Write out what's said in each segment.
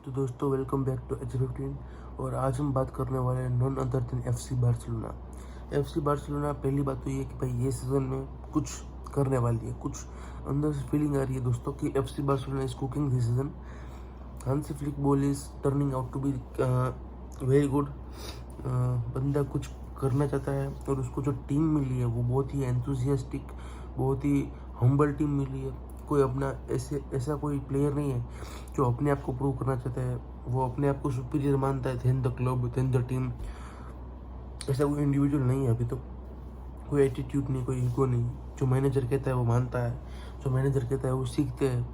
तो दोस्तों welcome back to H15 और आज हम बात करने वाले हैं none other than FC Barcelona. FC Barcelona पहली बात तो ये कि भाई ये सीज़न में कुछ करने वाली है, कुछ अंदर से फीलिंग आ रही है दोस्तों कि FC Barcelona is cooking this season. Hansi Flick ball is turning out to be very good. बंदा कुछ करना चाहता है और उसको जो टीम मिली है वो बहुत ही एंथुजियास्टिक, बहुत ही हम्बल टीम मिली है। कोई अपना ऐसा कोई प्लेयर नहीं है जो अपने आप को प्रूव करना चाहता है, वो अपने आप को सुपीरियर मानता है then the club then the team. ऐसा कोई इंडिविजुअल नहीं है अभी तो, कोई एटीट्यूड नहीं, कोई ईगो नहीं। जो मैनेजर कहता है वो मानता है, जो मैनेजर कहता है वो सीखते हैं।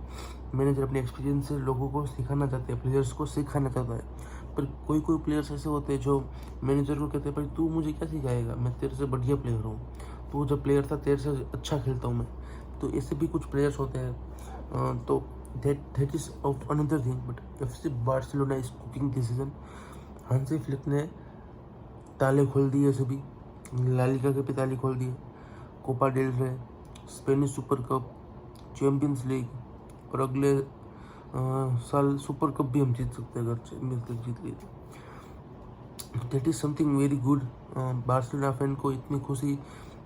मैनेजर अपने एक्सपीरियंस से लोगों को सिखाना चाहते हैं, प्लेयर्स को सिखाना चाहता है। पर कोई कोई प्लेयर्स ऐसे होते हैं जो मैनेजर को कहते हैं भाई तू मुझे क्या सिखाएगा, मैं तेरे से बढ़िया प्लेयर हूँ, तू जब प्लेयर था तेरे से अच्छा खेलता हूँ मैं। तो ऐसे भी कुछ प्लेयर्स होते हैं। तो that is of another thing, but FC Barcelona is cooking this season. Hansi flick ने ताले खोल दिए सभी, ला लीगा के भी ताले खोल दिए। कोपा डेल रे, Spanish super cup, champions league और अगले साल सुपर कप भी हम जीत सकते हैं अगर चैम्पियंस लीग जीत ली तो। That is something very good. Barcelona fan को इतनी खुशी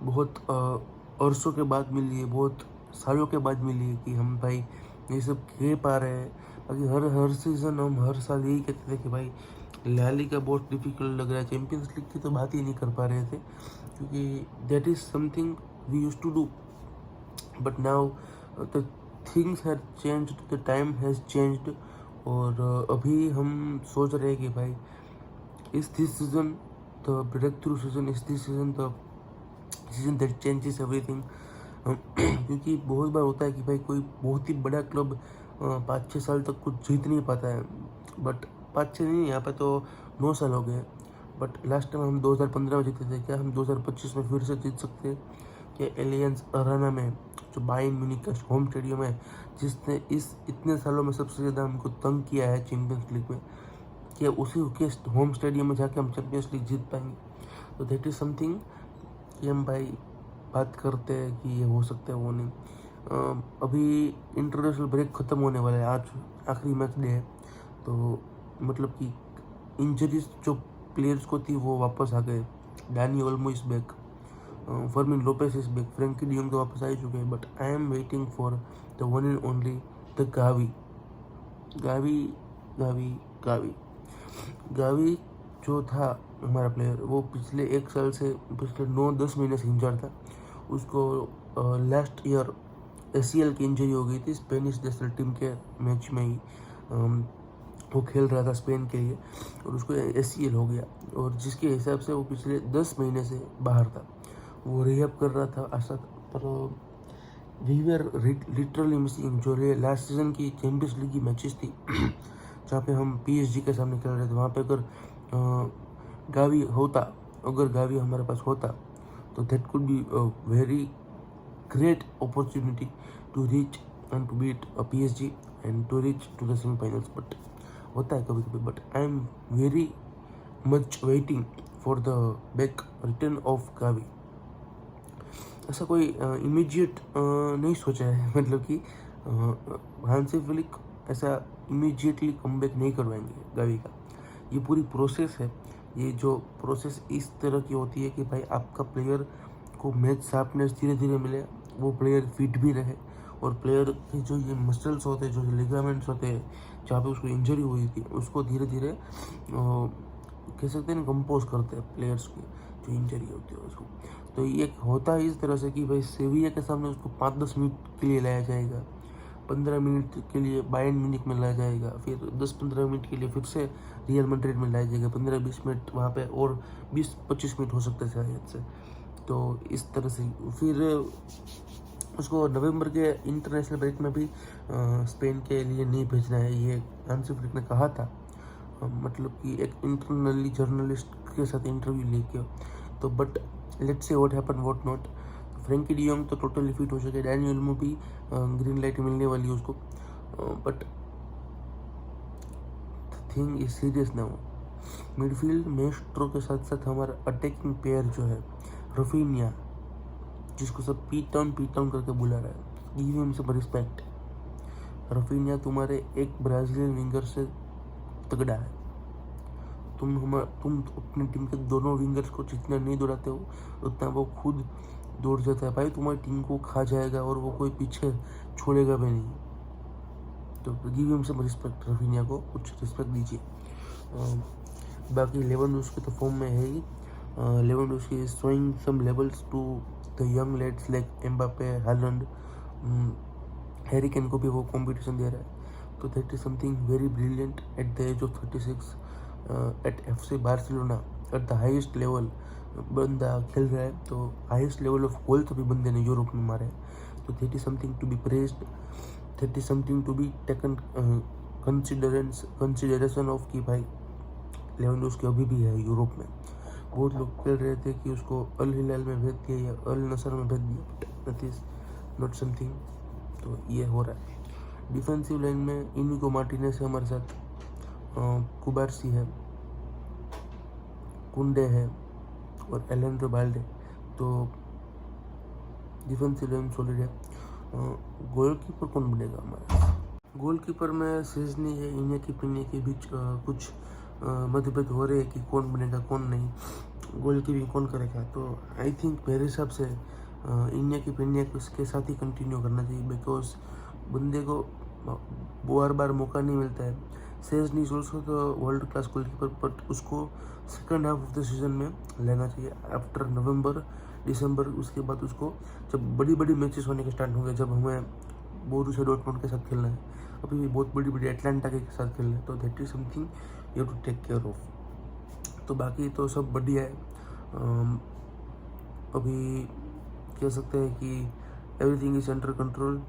बहुत अरसों के बाद मिली है, बहुत सालों के बाद मिली है कि हम भाई ये सब कह पा रहे हैं। बाकी हर सीज़न हम हर साल यही कहते थे कि भाई ला लीगा बहुत डिफिकल्ट लग रहा है, चैम्पियंस लीग की तो बात ही नहीं कर पा रहे थे क्योंकि that is something we used to do. But now the things have changed, the time has changed. और अभी हम सोच रहे हैं कि भाई इस this season the break through season, इस this season the season that changes everything. क्योंकि बहुत बार होता है कि भाई कोई बहुत ही बड़ा क्लब 5-6 साल तक कुछ जीत नहीं पाता है, बट 5-6 नहीं, यहाँ पे तो 9 साल हो गए। बट लास्ट टाइम हम 2015 में जीते थे, क्या हम 2025 में फिर से जीत सकते हैं? क्या एलियंस अरेना में जो बायर्न म्यूनिख का होम स्टेडियम है, जिसने इस इतने सालों में सबसे ज़्यादा हमको तंग किया है चैम्पियंस लीग में, क्या उसी के होम स्टेडियम में जाके हम चैम्पियंस लीग जीत पाएंगे? तो दैट इज़ समथिंग कि हम भाई बात करते हैं कि ये हो सकता है, वो नहीं। अभी इंटरनेशनल ब्रेक ख़त्म होने वाला है, आज आखिरी मैच डे है। तो मतलब कि इंजरीज जो प्लेयर्स को थी वो वापस आ गए। Dani Olmo is back, Fermin Lopez is back, Frankie de Jong तो वापस आ ही चुके हैं। But I am waiting for the one and only the Gavi Gavi Gavi Gavi Gavi जो था हमारा प्लेयर, वो पिछले एक साल से, पिछले 9-10 महीने से इंजर्ड था। उसको लास्ट ईयर ACL की इंजरी हो गई थी स्पेनिश नेशनल टीम के मैच में ही। वो खेल रहा था स्पेन के लिए और उसको ACL हो गया, और जिसके हिसाब से वो पिछले 10 महीने से बाहर था। वो रिहैब कर रहा था आशा, पर वी वर लिटरली मिसिंग जो लास्ट सीजन की चैम्पियंस लीग की मैचेस थी जहाँ पे हम PSG के सामने खेल रहे थे। वहाँ पे अगर गावी होता, अगर गावी हमारे पास होता तो that could be very great opportunity to reach and to beat a PSG and to reach to the semi-finals. But होता है कभी कभी, but I am very much waiting for the back return of Gavi. ऐसा कोई immediate नहीं सोचा है, मतलब कि हांसी फ्लिक ऐसा इमीडिएटली कमबैक नहीं करवाएंगे गावी का। ये पूरी प्रोसेस है, ये जो प्रोसेस इस तरह की होती है कि भाई आपका प्लेयर को मैच शार्पनेस धीरे धीरे मिले, वो प्लेयर फिट भी रहे, और प्लेयर के जो ये मसल्स होते हैं, जो लिगामेंट्स होते हैं जहाँ पे उसको इंजरी हुई थी, उसको धीरे धीरे कह सकते हैं ना कंपोज करते हैं प्लेयर्स की जो इंजरी होती है उसको। तो ये होता है इस तरह से कि भाई सेविया के सामने उसको 5-10 मिनट के लिए लाया जाएगा, 15 मिनट के लिए बायर्न म्यूनिख में लाया जाएगा, फिर 10-15 मिनट के लिए फिर से रियल मैड्रिड में लाया जाएगा, 15-20 मिनट वहाँ पे, और 20-25 मिनट हो सकते हैं शायद से। तो इस तरह से फिर उसको नवंबर के इंटरनेशनल ब्रेक में भी स्पेन के लिए नहीं भेजना है, ये हांसी फ्लिक ने कहा था। मतलब कि एक इंटरनली जर्नलिस्ट के साथ इंटरव्यू लेके। तो but let's say what happen what not. Frankie de Jong तो टोटली फिट हो सके, डैनी ओल्मो भी ग्रीन लाइट मिलने वाली है उसको। But thing is serious now. Midfield maestro के साथ साथ हमारा अटैकिंग पेयर जो है रफीनिया, जिसको सब पीट डाउन करके बुला रहा है, give him some respect. Raphinha तुम्हारे एक ब्राज़ीलियन विंगर से तगड़ा है। तुम अपनी टीम के दोनों विंगर्स को जितना नहीं दौड़ाते हो उतना वो खुद दौड़ जाता है भाई, तुम्हारी टीम को खा जाएगा और वो कोई पीछे छोड़ेगा भी नहीं। तो give him some respect, Raphinha को कुछ रिस्पेक्ट दीजिए। बाकी लेवेंडोव्स्की तो फॉर्म में है ही। Lewandowski is showing some levels to the young lads like Mbappe, Haaland, Harry Kane को भी वो कंपटीशन दे रहा है। तो that is something very brilliant at the age of 36 at FC Barcelona at the highest level बंदा खेल रहा है। तो हाईएस्ट लेवल ऑफ गोल तो भी बंदे ने यूरोप में मारे हैं। तो that is something to be praised, that is something to be taken consideration of कि भाई लेवेंडोव्स्की अभी भी है यूरोप में। बहुत लोग कह रहे थे कि उसको अल हिलाल में भेज दिया या अल नसर में भेज दिया, but that is not something. तो ये हो रहा है। डिफेंसिव लाइन में इनिगो मार्टिनेज है हमारे साथ, कुबार्सी है, कुंडे है और एलेंड्रो बाल्डे। तो डिफेंसिव लाइन सॉलिड है। गोलकीपर कौन बनेगा हमारा? गोलकीपर में सेजनी है, इन्याकी पिन्या के बीच कुछ मतभेद हो रहे हैं कि कौन बनेगा कौन नहीं, गोलकीपिंग कौन करेगा। तो आई थिंक मेरे हिसाब से इन्याकी पिन्या को इसके साथ ही कंटिन्यू करना चाहिए, बिकॉज बंदे को बार बार मौका नहीं मिलता है। Szczesny is also the world class goalkeeper, but उसको second half of the season में लेना चाहिए आफ्टर नवंबर दिसंबर। उसके बाद उसको जब बड़ी बड़ी मैचेस होने के स्टार्ट होंगे, जब हमें बोरुसिया डॉर्टमुंड के साथ खेलना है, अभी भी बहुत बड़ी बड़ी एटलांटा के साथ खेलना है, तो that is something you have to take care of. तो बाकी तो सब बढ़िया है। अभी कह सकते हैं कि everything is under control,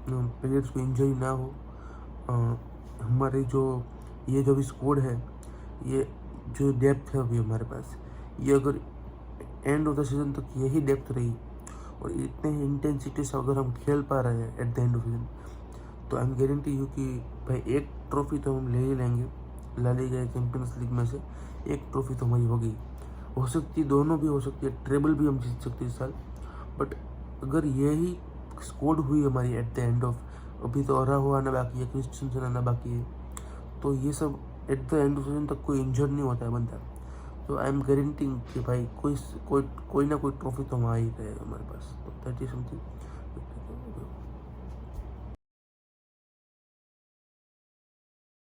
players को इंजरी ना हो। हमारे जो भी स्क्वाड है, ये जो डेप्थ है अभी हमारे पास, ये अगर एंड ऑफ द सीजन तक यही डेप्थ रही और इतने इंटेंसिटी से अगर हम खेल पा रहे हैं at the end off season, तो आई एम गारंटी यू कि भाई एक ट्रॉफी तो हम ले ही लेंगे। ला लीगा चैंपियंस लीग में से एक ट्रॉफी तो हमारी होगी, हो सकती है दोनों भी हो सकती है, ट्रेबल भी हम जीत सकते हैं इस साल। बट अगर यही स्क्वाड हुई हमारी एट द एंड ऑफ, अभी तो अराहो आना बाकी है, क्रिस्टियनसन आना बाकी है, तो ये सब at the end off season तक कोई इंजर्ड नहीं होता है बंदा। तो आई एम गारंटिंग कि भाई कोई ना कोई ट्रॉफी तो हम आ ही गए हमारे पास। तो दैट इज समथिंग